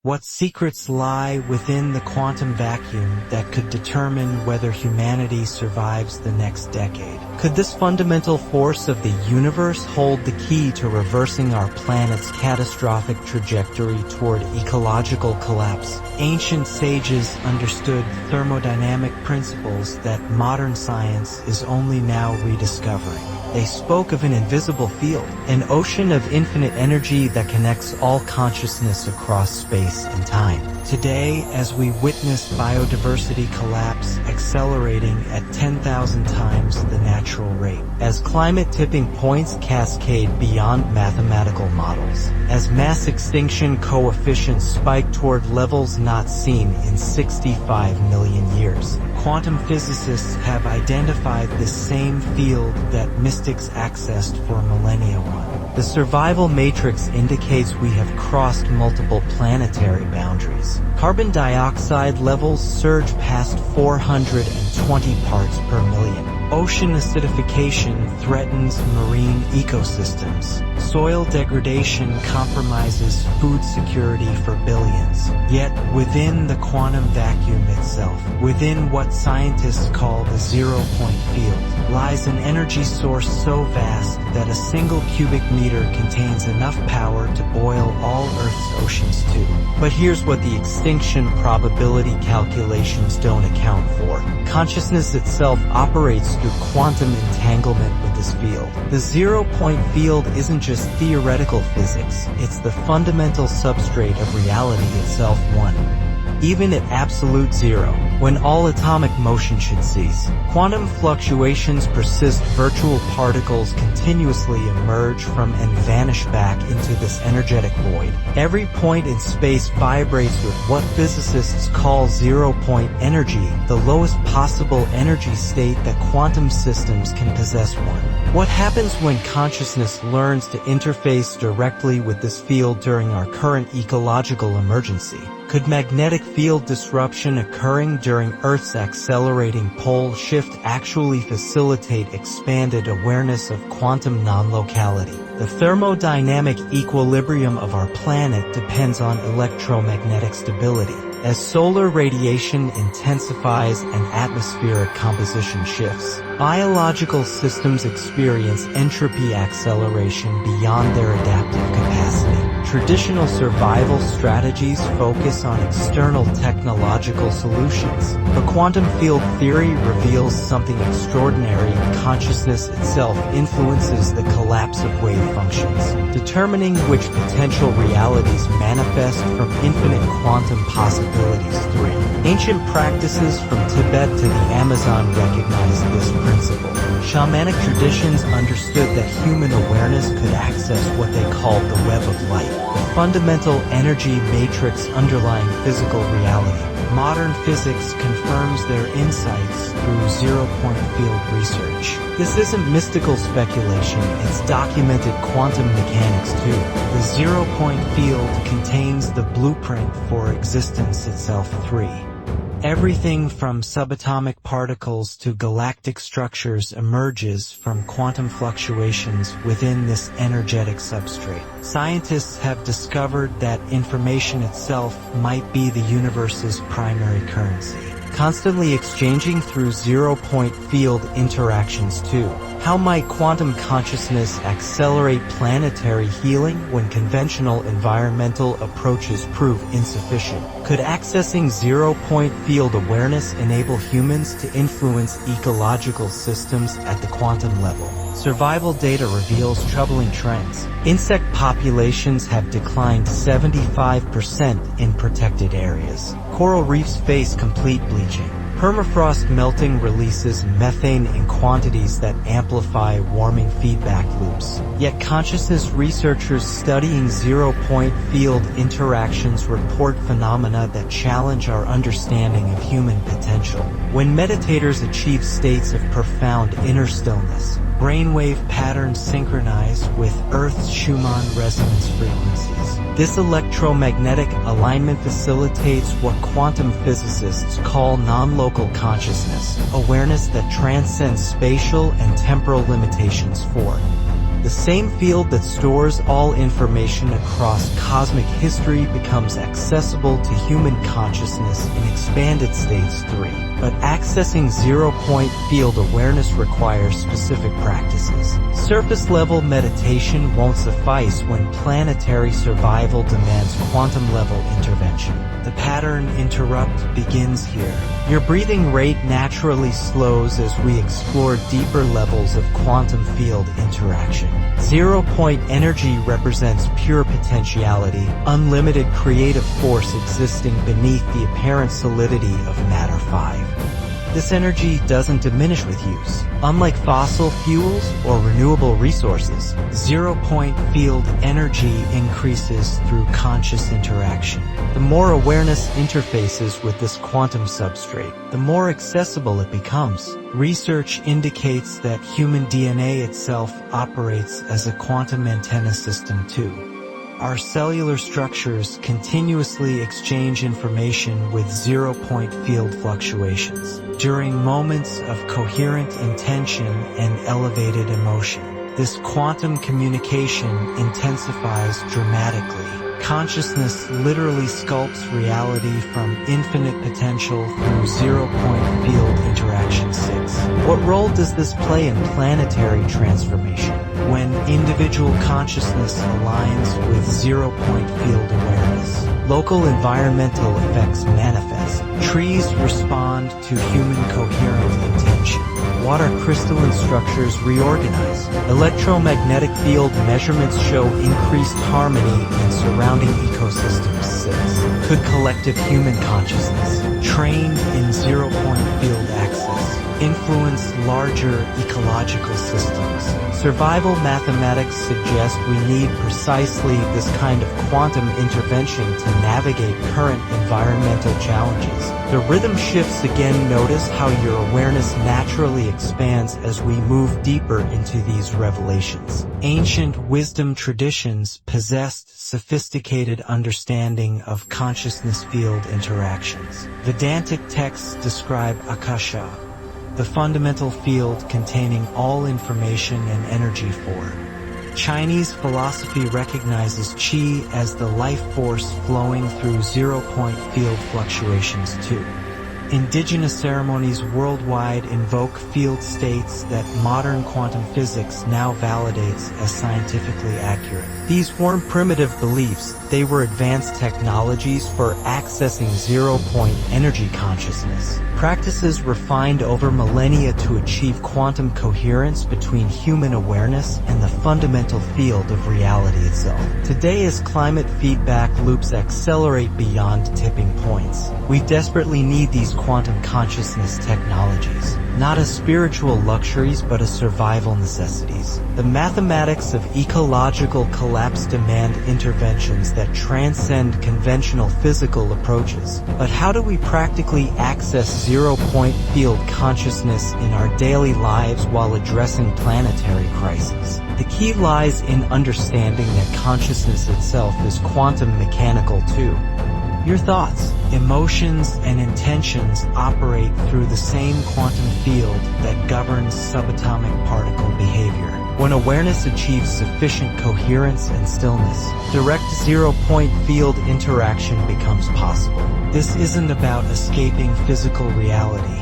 What secrets lie within the quantum vacuum that could determine whether humanity survives the next decade? Could this fundamental force of the universe hold the key to reversing our planet's catastrophic trajectory toward ecological collapse? Ancient sages understood thermodynamic principles that modern science is only now rediscovering. They spoke of an invisible field, an ocean of infinite energy that connects all consciousness across space and time. Today, as we witness biodiversity collapse accelerating at 10,000 times the natural rate, as climate tipping points cascade beyond mathematical models, as mass extinction coefficients spike toward levels not seen in 65 million years, quantum physicists have identified this same field that mystics accessed for millennia on. The survival matrix indicates we have crossed multiple planetary boundaries. Carbon dioxide levels surge past 420 parts per million. Ocean acidification threatens marine ecosystems. Soil degradation compromises food security for billions. Yet, within the quantum vacuum itself, within what scientists call the zero-point field, lies an energy source so vast that a single cubic meter contains enough power to boil all Earth's oceans too. But here's what the extinction probability calculations don't account for. Consciousness itself operates through quantum entanglement with this field. The zero-point field isn't just theoretical physics, it's the fundamental substrate of reality itself. Even at absolute zero, when all atomic motion should cease, quantum fluctuations persist. Virtual particles continuously emerge from and vanish back into this energetic void. Every point in space vibrates with what physicists call zero-point energy, the lowest possible energy state that quantum systems can possess. What happens when consciousness learns to interface directly with this field during our current ecological emergency? Could magnetic field disruption occurring during Earth's accelerating pole shift actually facilitate expanded awareness of quantum non-locality? The thermodynamic equilibrium of our planet depends on electromagnetic stability. As solar radiation intensifies and atmospheric composition shifts, biological systems experience entropy acceleration beyond their adaptive capacity. Traditional survival strategies focus on external technological solutions, but quantum field theory reveals something extraordinary. Consciousness itself influences the collapse of wave functions, determining which potential realities manifest from infinite quantum possibilities. 3. Ancient practices from Tibet to the Amazon recognize this principle. Shamanic traditions understood that human awareness could access what they called the web of light, the fundamental energy matrix underlying physical reality. Modern physics confirms their insights through zero-point field research. This isn't mystical speculation, it's documented quantum mechanics too. The zero-point field contains the blueprint for existence itself. 3. Everything from subatomic particles to galactic structures emerges from quantum fluctuations within this energetic substrate. Scientists have discovered that information itself might be the universe's primary currency, constantly exchanging through zero-point field interactions too. How might quantum consciousness accelerate planetary healing when conventional environmental approaches prove insufficient? Could accessing zero-point field awareness enable humans to influence ecological systems at the quantum level? Survival data reveals troubling trends. Insect populations have declined 75% in protected areas. Coral reefs face complete bleaching. Permafrost melting releases methane in quantities that amplify warming feedback loops. Yet consciousness researchers studying zero-point field interactions report phenomena that challenge our understanding of human potential. When meditators achieve states of profound inner stillness, brainwave patterns synchronize with Earth's Schumann resonance frequencies. This electromagnetic alignment facilitates what quantum physicists call non-local consciousness, awareness that transcends spatial and temporal limitations. 4. The same field that stores all information across cosmic history becomes accessible to human consciousness in expanded states 3. But accessing zero-point field awareness requires specific practices. Surface-level meditation won't suffice when planetary survival demands quantum-level intervention. The pattern interrupt begins here. Your breathing rate naturally slows as we explore deeper levels of quantum field interaction. Zero-point energy represents pure potentiality, unlimited creative force existing beneath the apparent solidity of matter 5. This energy doesn't diminish with use. Unlike fossil fuels or renewable resources, zero-point field energy increases through conscious interaction. The more awareness interfaces with this quantum substrate, the more accessible it becomes. Research indicates that human DNA itself operates as a quantum antenna system too. Our cellular structures continuously exchange information with zero-point field fluctuations during moments of coherent intention and elevated emotion. This quantum communication intensifies dramatically. Consciousness literally sculpts reality from infinite potential through zero-point field interaction 6. What role does this play in planetary transformation? When individual consciousness aligns with zero-point field awareness, local environmental effects manifest. Trees respond to human coherent intention. Water crystalline structures reorganize. Electromagnetic field measurements show increased harmony in surrounding ecosystems 6. Could collective human consciousness, trained in zero-point field access, influence larger ecological systems? Survival mathematics suggest we need precisely this kind of quantum intervention to navigate current environmental challenges. The rhythm shifts again. Notice how your awareness naturally expands as we move deeper into these revelations. Ancient wisdom traditions possessed sophisticated understanding of consciousness field interactions. Vedantic texts describe Akasha, the fundamental field containing all information and energy for. Chinese philosophy recognizes qi as the life force flowing through zero-point field fluctuations too. Indigenous ceremonies worldwide invoke field states that modern quantum physics now validates as scientifically accurate. These weren't primitive beliefs, they were advanced technologies for accessing zero-point energy consciousness. Practices refined over millennia to achieve quantum coherence between human awareness and the fundamental field of reality itself. Today, as climate feedback loops accelerate beyond tipping points, we desperately need these quantum consciousness technologies, not as spiritual luxuries but as survival necessities. The mathematics of ecological collapse demand interventions that transcend conventional physical approaches. But how do we practically access zero-point field consciousness in our daily lives while addressing planetary crises? The key lies in understanding that consciousness itself is quantum mechanical too. Your thoughts, emotions, and intentions operate through the same quantum field that governs subatomic particle behavior. When awareness achieves sufficient coherence and stillness, direct zero-point field interaction becomes possible. This isn't about escaping physical reality.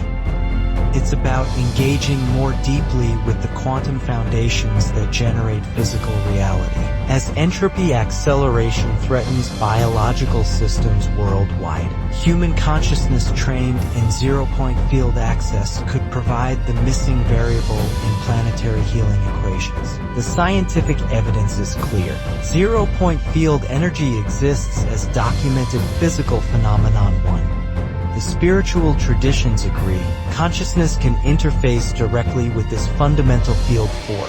It's about engaging more deeply with the quantum foundations that generate physical reality. As entropy acceleration threatens biological systems worldwide, human consciousness trained in zero-point field access could provide the missing variable in planetary healing equations. The scientific evidence is clear. Zero-point field energy exists as documented physical phenomenon 1. The spiritual traditions agree. Consciousness can interface directly with this fundamental field 4.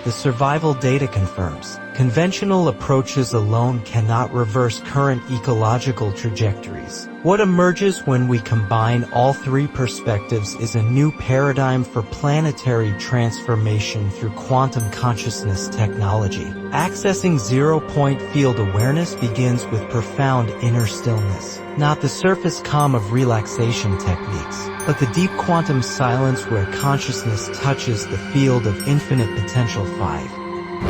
The survival data confirms. Conventional approaches alone cannot reverse current ecological trajectories. What emerges when we combine all three perspectives is a new paradigm for planetary transformation through quantum consciousness technology. Accessing zero-point field awareness begins with profound inner stillness, not the surface calm of relaxation techniques, but the deep quantum silence where consciousness touches the field of infinite potential 5.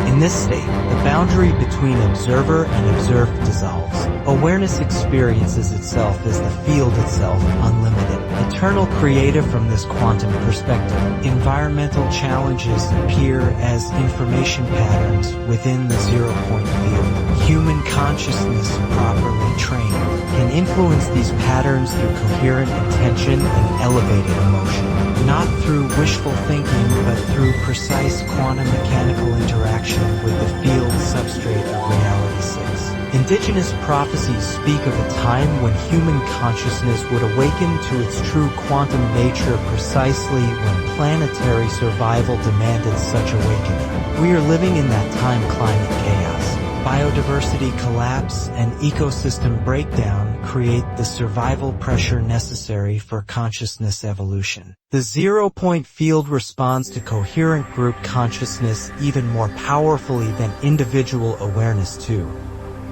In this state, the boundary between observer and observed dissolves. Awareness experiences itself as the field itself, unlimited, eternal, creative from this quantum perspective. Environmental challenges appear as information patterns within the zero-point field. Human consciousness, properly trained, can influence these patterns through coherent intention and elevated emotion. Not through wishful thinking, but through precise quantum mechanical interaction with the field substrate of Reality 6. Indigenous prophecies speak of a time when human consciousness would awaken to its true quantum nature precisely when planetary survival demanded such awakening. We are living in that time. Climate chaos, biodiversity collapse, and ecosystem breakdown create the survival pressure necessary for consciousness evolution. The zero-point field responds to coherent group consciousness even more powerfully than individual awareness too.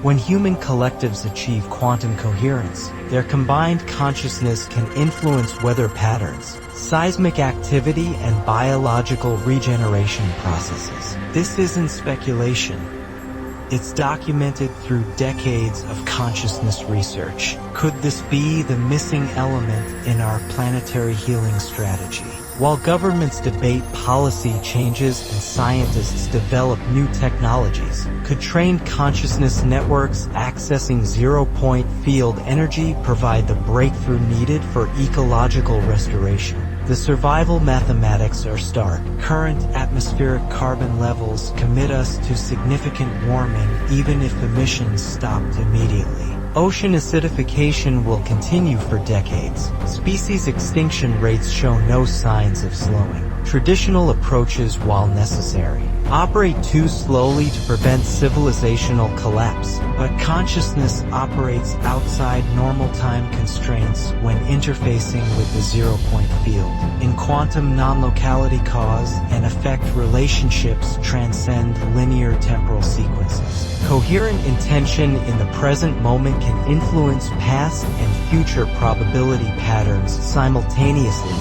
When human collectives achieve quantum coherence, their combined consciousness can influence weather patterns, seismic activity, and biological regeneration processes. This isn't speculation. It's documented through decades of consciousness research. Could this be the missing element in our planetary healing strategy? While governments debate policy changes and scientists develop new technologies, could trained consciousness networks accessing zero-point field energy provide the breakthrough needed for ecological restoration? The survival mathematics are stark. Current atmospheric carbon levels commit us to significant warming even if emissions stopped immediately. Ocean acidification will continue for decades. Species extinction rates show no signs of slowing. Traditional approaches, while necessary, operate too slowly to prevent civilizational collapse, but consciousness operates outside normal time constraints when interfacing with the zero-point field. In quantum non-locality, cause and effect relationships transcend linear temporal sequences. Coherent intention in the present moment can influence past and future probability patterns simultaneously.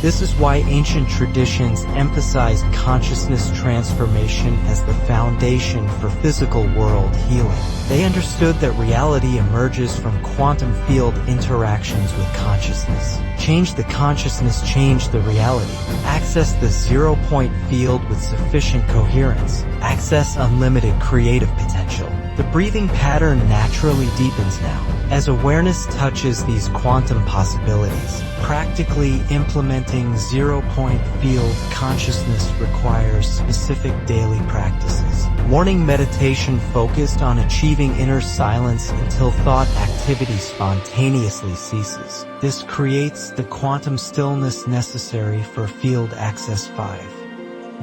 This is why ancient traditions emphasize consciousness transformation as the foundation for physical world healing. They understood that reality emerges from quantum field interactions with consciousness. Change the consciousness, change the reality. Access the zero-point field with sufficient coherence. Access unlimited creative potential. The breathing pattern naturally deepens now. As awareness touches these quantum possibilities, practically implementing zero-point field consciousness requires specific daily practices. Morning meditation focused on achieving inner silence until thought activity spontaneously ceases. This creates the quantum stillness necessary for Field Access 5.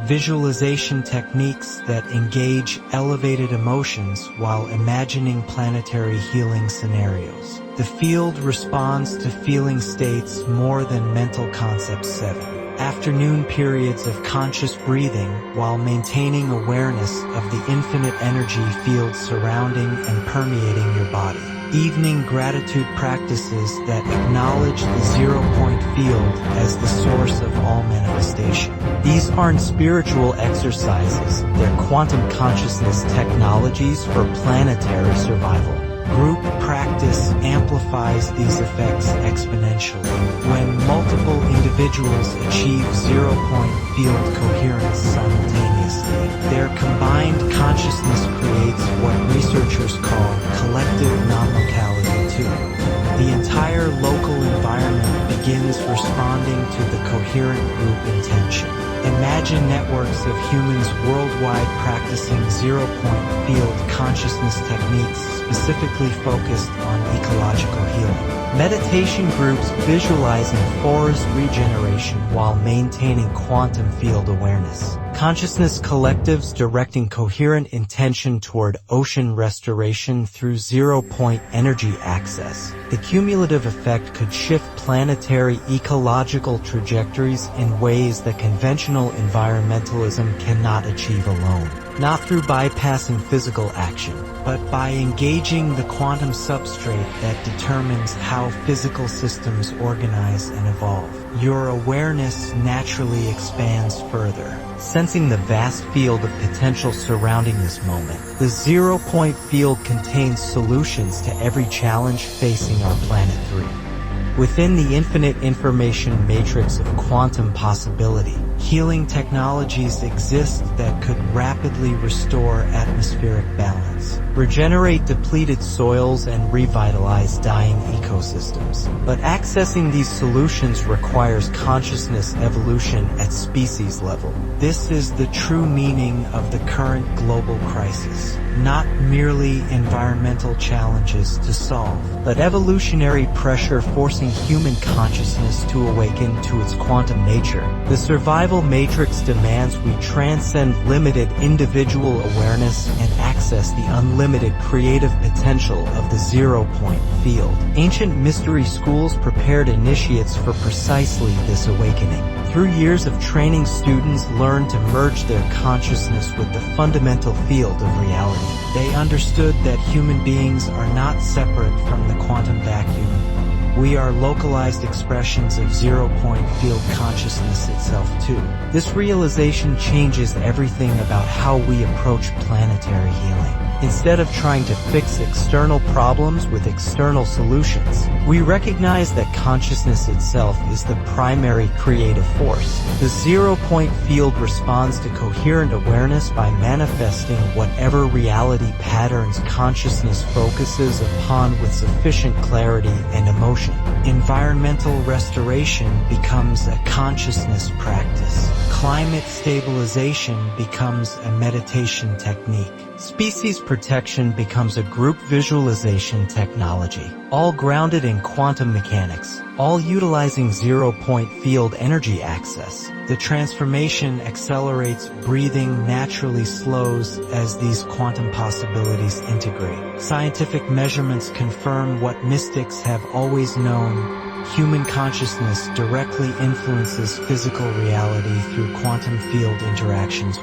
Visualization techniques that engage elevated emotions while imagining planetary healing scenarios. The field responds to feeling states more than mental concepts. 7. Afternoon periods of conscious breathing while maintaining awareness of the infinite energy field surrounding and permeating your body. Evening gratitude practices that acknowledge the zero-point field as the source of all manifestation. These aren't spiritual exercises, they're quantum consciousness technologies for planetary survival. Group practice amplifies these effects exponentially. When multiple individuals achieve zero-point field coherence simultaneously, their combined consciousness creates what researchers call collective non-locality 2. The entire local environment begins responding to the coherent group intention. Imagine networks of humans worldwide practicing zero-point field consciousness techniques specifically focused on ecological healing. Meditation groups visualizing forest regeneration while maintaining quantum field awareness. Consciousness collectives directing coherent intention toward ocean restoration through zero-point energy access. The cumulative effect could shift planetary ecological trajectories in ways that conventional environmentalism cannot achieve alone. not through bypassing physical action, but by engaging the quantum substrate that determines how physical systems organize and evolve. Your awareness naturally expands further, sensing the vast field of potential surrounding this moment. The zero-point field contains solutions to every challenge facing our planet 3. Within the infinite information matrix of quantum possibility, healing technologies exist that could rapidly restore atmospheric balance, regenerate depleted soils, and revitalize dying ecosystems. But accessing these solutions requires consciousness evolution at species level. This is the true meaning of the current global crisis. Not merely environmental challenges to solve, but evolutionary pressure forcing human consciousness to awaken to its quantum nature. The survival matrix demands we transcend limited individual awareness and access the unlimited creative potential of the zero-point field. Ancient mystery schools prepared initiates for precisely this awakening. Through years of training, students learned to merge their consciousness with the fundamental field of reality. They understood that human beings are not separate from the quantum vacuum. We are localized expressions of zero-point field consciousness itself too. This realization changes everything about how we approach planetary healing. Instead of trying to fix external problems with external solutions, we recognize that consciousness itself is the primary creative force. The zero-point field responds to coherent awareness by manifesting whatever reality patterns consciousness focuses upon with sufficient clarity and emotion. Environmental restoration becomes a consciousness practice. Climate stabilization becomes a meditation technique. Species protection becomes a group visualization technology, all grounded in quantum mechanics, all utilizing zero-point field energy access. The transformation accelerates, breathing naturally slows as these quantum possibilities integrate. Scientific measurements confirm what mystics have always known. Human consciousness directly influences physical reality through quantum field interactions.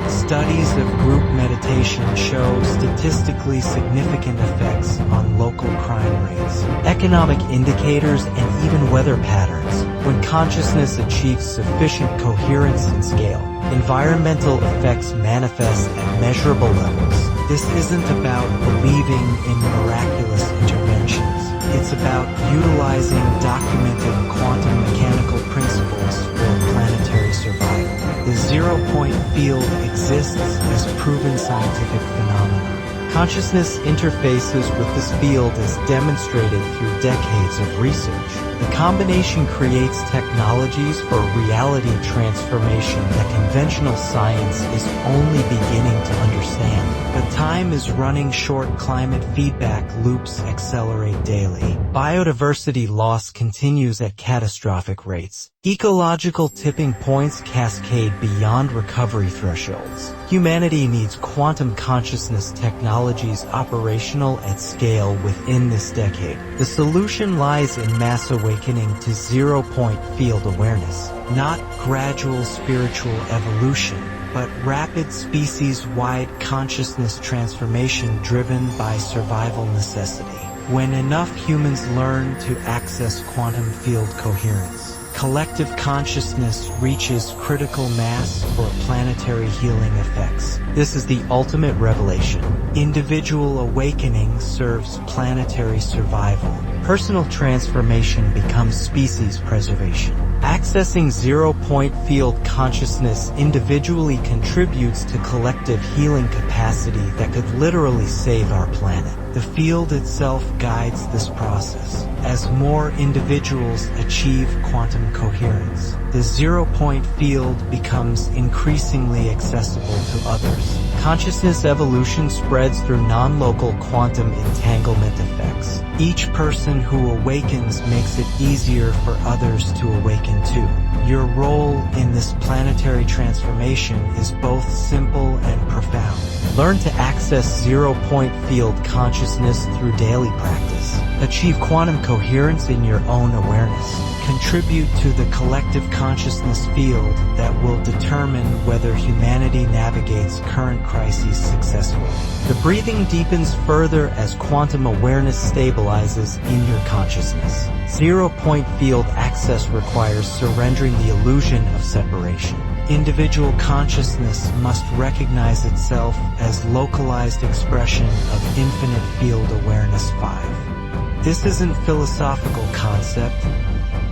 Studies of group meditation show statistically significant effects on local crime rates, economic indicators, and even weather patterns. When consciousness achieves sufficient coherence and scale, environmental effects manifest at measurable levels. This isn't about believing in miraculous interventions. It's about utilizing documented quantum mechanical principles for planetary survival. The zero-point field exists as proven scientific phenomena. Consciousness interfaces with this field as demonstrated through decades of research. The combination creates technologies for reality transformation that conventional science is only beginning to understand. But time is running short. Climate feedback loops accelerate daily. Biodiversity loss continues at catastrophic rates. Ecological tipping points cascade beyond recovery thresholds. Humanity needs quantum consciousness technologies operational at scale within this decade. The solution lies in mass awakening to zero-point field awareness, not gradual spiritual evolution, but rapid species-wide consciousness transformation driven by survival necessity. When enough humans learn to access quantum field coherence, collective consciousness reaches critical mass for planetary healing effects. This is the ultimate revelation. Individual awakening serves planetary survival. Personal transformation becomes species preservation. Accessing zero-point field consciousness individually contributes to collective healing capacity that could literally save our planet. The field itself guides this process. As more individuals achieve quantum coherence, the zero-point field becomes increasingly accessible to others. Consciousness evolution spreads through non-local quantum entanglement effects. Each person who awakens makes it easier for others to awaken too. Your role in this planetary transformation is both simple and profound. Learn to access zero-point field consciousness through daily practice. Achieve quantum coherence in your own awareness. Contribute to the collective consciousness field that will determine whether humanity navigates current crises successfully. The breathing deepens further as quantum awareness stabilizes in your consciousness. Zero-point field access requires surrendering the illusion of separation. Individual consciousness must recognize itself as localized expression of infinite field awareness 5. This isn't philosophical concept.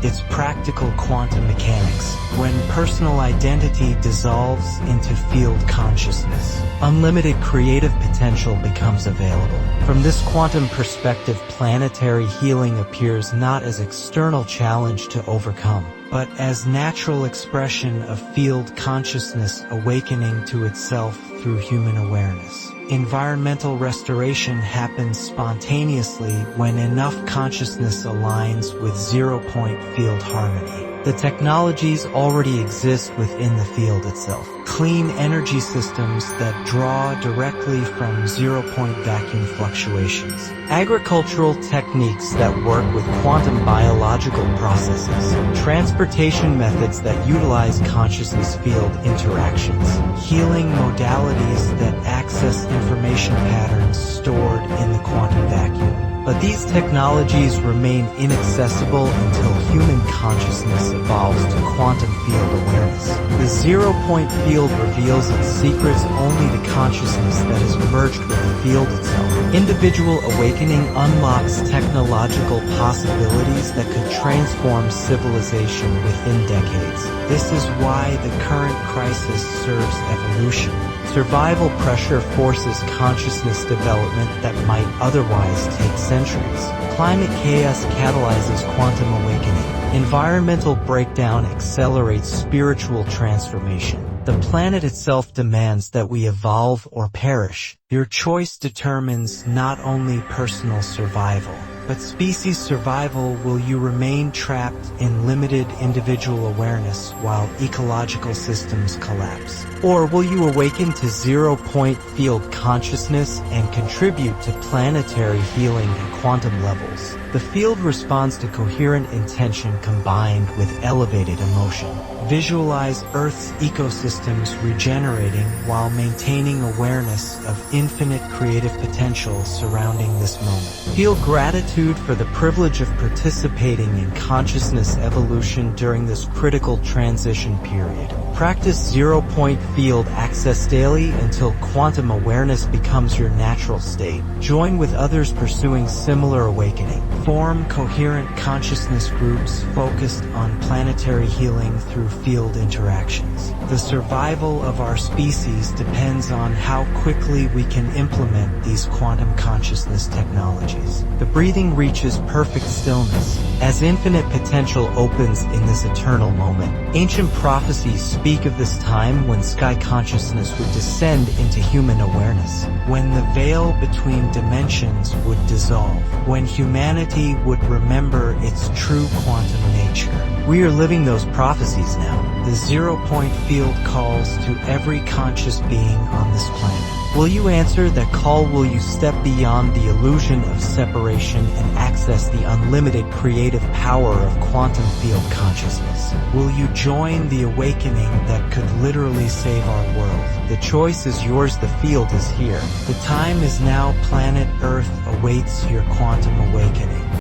It's practical quantum mechanics. When personal identity dissolves into field consciousness, unlimited creative potential becomes available. From this quantum perspective, planetary healing appears not as external challenge to overcome, but as natural expression of field consciousness awakening to itself through human awareness. Environmental restoration happens spontaneously when enough consciousness aligns with zero-point field harmony. The technologies already exist within the field itself. Clean energy systems that draw directly from zero-point vacuum fluctuations. Agricultural techniques that work with quantum biological processes. Transportation methods that utilize consciousness field interactions. Healing modalities that access information patterns stored in the quantum vacuum. But these technologies remain inaccessible until human consciousness evolves to quantum field awareness. The zero-point field reveals its secrets only to consciousness that is merged with the field itself. Individual awakening unlocks technological possibilities that could transform civilization within decades. This is why the current crisis serves evolution. Survival pressure forces consciousness development that might otherwise take centuries. Climate chaos catalyzes quantum awakening. Environmental breakdown accelerates spiritual transformation. The planet itself demands that we evolve or perish. Your choice determines not only personal survival, but species survival. Will you remain trapped in limited individual awareness while ecological systems collapse? Or will you awaken to zero-point field consciousness and contribute to planetary healing at quantum levels? The field responds to coherent intention combined with elevated emotion. Visualize Earth's ecosystems regenerating while maintaining awareness of infinite creative potential surrounding this moment. Feel gratitude for the privilege of participating in consciousness evolution during this critical transition period. Practice zero-point field access daily until quantum awareness becomes your natural state. Join with others pursuing similar awakening. Form coherent consciousness groups focused on planetary healing through field interactions. The survival of our species depends on how quickly we can implement these quantum consciousness technologies. The breathing reaches perfect stillness as infinite potential opens in this eternal moment. Ancient prophecies speak of this time when sky consciousness would descend into human awareness, when the veil between dimensions would dissolve, when humanity would remember its true quantum nature. We are living those prophecies now. The zero-point field calls to every conscious being on this planet. Will you answer that call? Will you step beyond the illusion of separation and access the unlimited creative power of quantum field consciousness? Will you join the awakening that could literally save our world? The choice is yours. The field is here. The time is now. Planet Earth awaits your quantum awakening.